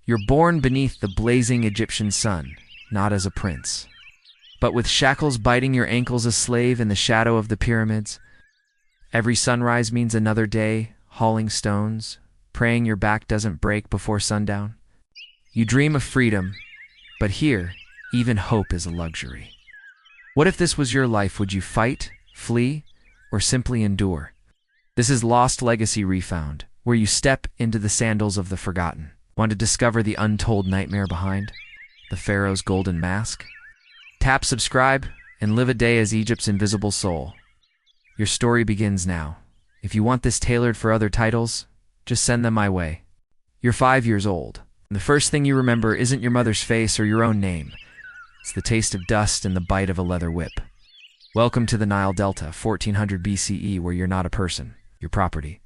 You're born beneath the blazing Egyptian sun, not as a prince, but with shackles biting your ankles, a slave in the shadow of the pyramids. Every sunrise means another day, hauling stones, praying your back doesn't break before sundown. You dream of freedom, but here, even hope is a luxury. What if this was your life? Would you fight, flee, or simply endure? This is Lost Legacy Refound, where you step into the sandals of the forgotten. Want to discover the untold nightmare behind the Pharaoh's golden mask? Tap subscribe and live a day as Egypt's invisible soul. Your story begins now. If you want this tailored for other titles, just send them my way. You're 5 years old, and the first thing you remember isn't your mother's face or your own name. It's the taste of dust and the bite of a leather whip. Welcome to the Nile Delta, 1400 BCE, where you're not a person, you're property.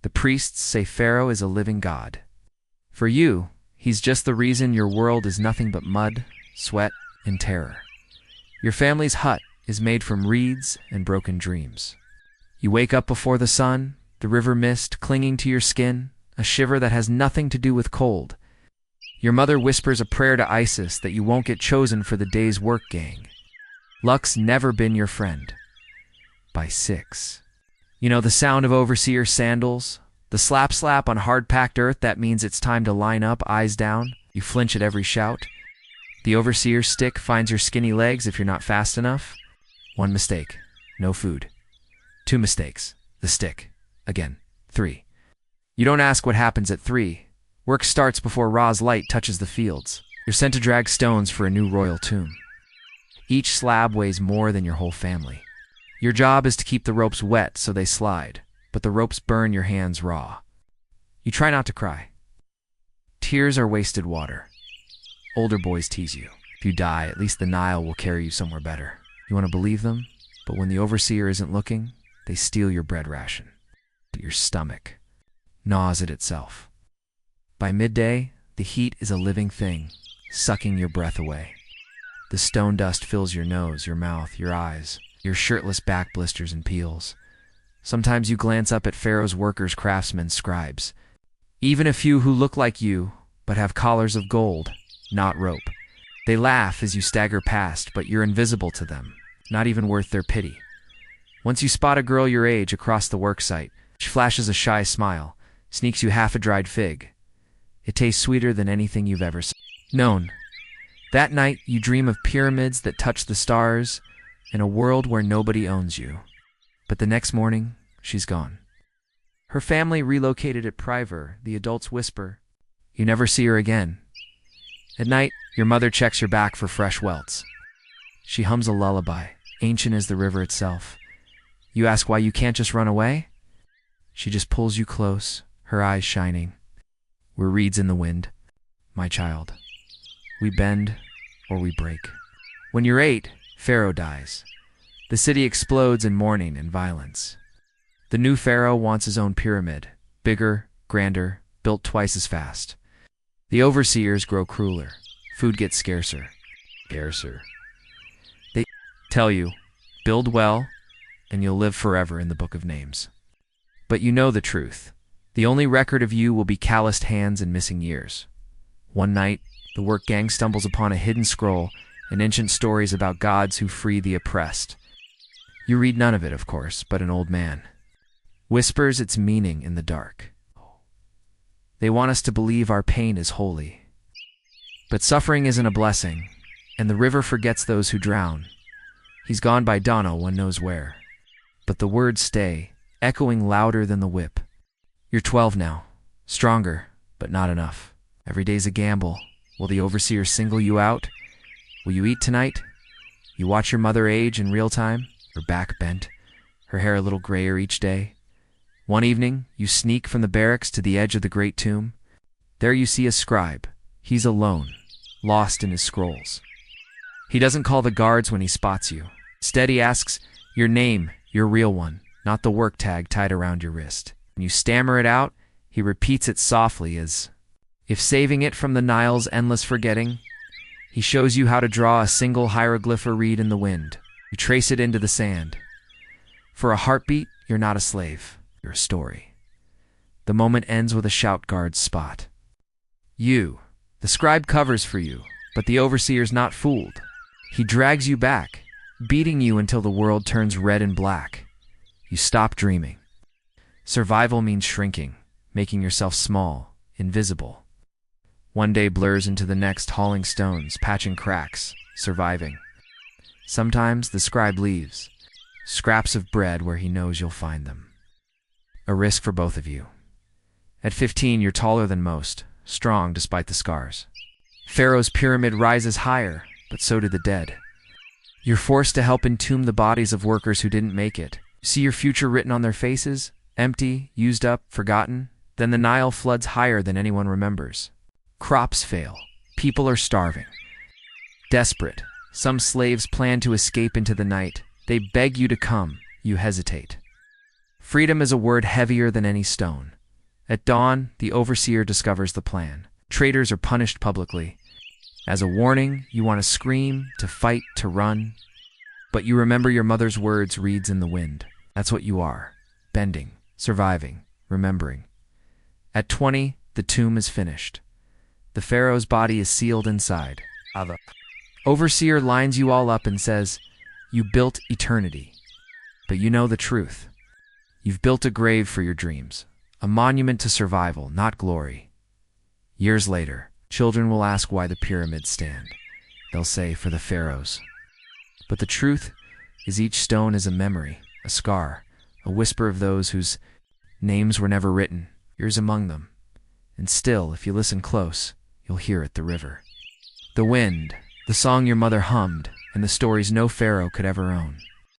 The priests say Pharaoh is a living god. For you, he's just the reason your world is nothing but mud, sweat, and terror. Your family's hut is made from reeds and broken dreams. You wake up before the sun, the river mist clinging to your skin, a shiver that has nothing to do with cold. Your mother whispers a prayer to Isis that you won't get chosen for the day's work gang. Luck's never been your friend. By 6. You know the sound of overseer sandals? The slap on hard-packed earth that means it's time to line up, eyes down. You flinch at every shout. The overseer's stick finds your skinny legs if you're not fast enough. 1 mistake, no food. 2 mistakes, the stick. Again, 3. You don't ask what happens at 3. Work starts before Ra's light touches the fields. You're sent to drag stones for a new royal tomb. Each slab weighs more than your whole family. Your job is to keep the ropes wet so they slide, but the ropes burn your hands raw. You try not to cry. Tears are wasted water. Older boys tease you. If you die, at least the Nile will carry you somewhere better. You want to believe them, but when the overseer isn't looking, they steal your bread ration. Your stomach gnaws at itself. By midday, the heat is a living thing, sucking your breath away. The stone dust fills your nose, your mouth, your eyes. Your shirtless back blisters and peels. Sometimes you glance up at Pharaoh's workers, craftsmen, scribes. Even a few who look like you, but have collars of gold, not rope. They laugh as you stagger past, but you're invisible to them, not even worth their pity. Once you spot a girl your age across the worksite, she flashes a shy smile, sneaks you half a dried fig. It tastes sweeter than anything you've ever known. That night, you dream of pyramids that touch the stars, in a world where nobody owns you. But the next morning, she's gone. Her family relocated at Priver, the adults whisper. You never see her again. At night, your mother checks your back for fresh welts. She hums a lullaby, ancient as the river itself. You ask why you can't just run away? She just pulls you close, her eyes shining. We're reeds in the wind, my child. We bend or we break. When you're 8, Pharaoh dies. The city explodes in mourning and violence. The new Pharaoh wants his own pyramid, bigger, grander, built twice as fast. The overseers grow crueler. Food gets scarcer. They tell you, build well, and you'll live forever in the Book of Names. But you know the truth. The only record of you will be calloused hands and missing years. One night, the work gang stumbles upon a hidden scroll and ancient stories about gods who free the oppressed. You read none of it, of course, but an old man whispers its meaning in the dark. They want us to believe our pain is holy. But suffering isn't a blessing, and the river forgets those who drown. He's gone by dawn, one knows where. But the words stay, echoing louder than the whip. You're 12 now, stronger, but not enough. Every day's a gamble. Will the overseer single you out? Will you eat tonight? You watch your mother age in real time, her back bent, her hair a little grayer each day. One evening, you sneak from the barracks to the edge of the great tomb. There you see a scribe. He's alone, lost in his scrolls. He doesn't call the guards when he spots you. Instead, he asks your name, your real one, not the work tag tied around your wrist. When you stammer it out, he repeats it softly as if saving it from the Nile's endless forgetting. He shows you how to draw a single hieroglyph or reed in the wind. You trace it into the sand. For a heartbeat, you're not a slave. You're a story. The moment ends with a shout guard's spot. You, The scribe covers for you, but the overseer's not fooled. He drags you back, beating you until the world turns red and black. You stop dreaming. Survival means shrinking, making yourself small, invisible. One day blurs into the next, hauling stones, patching cracks, surviving. Sometimes the scribe leaves, scraps of bread where he knows you'll find them. A risk for both of you. At 15, you're taller than most, strong despite the scars. Pharaoh's pyramid rises higher, but so did the dead. You're forced to help entomb the bodies of workers who didn't make it. See your future written on their faces, empty, used up, forgotten. Then the Nile floods higher than anyone remembers. Crops fail. People are starving. Desperate, some slaves plan to escape into the night. They beg you to come. You hesitate. Freedom is a word heavier than any stone. At dawn, the overseer discovers the plan. Traitors are punished publicly. As a warning, you want to scream, to fight, to run. But you remember your mother's words, reeds in the wind. That's what you are. Bending, surviving, remembering. At 20, the tomb is finished. The pharaoh's body is sealed inside. Overseer lines you all up and says, "You built eternity." But you know the truth. You've built a grave for your dreams, a monument to survival, not glory. Years later, children will ask why the pyramids stand. They'll say, "For the pharaohs." But the truth is each stone is a memory, a scar, a whisper of those whose names were never written, yours among them. And still, if you listen close, you'll hear it, the river. The wind, the song your mother hummed, and the stories no pharaoh could ever own.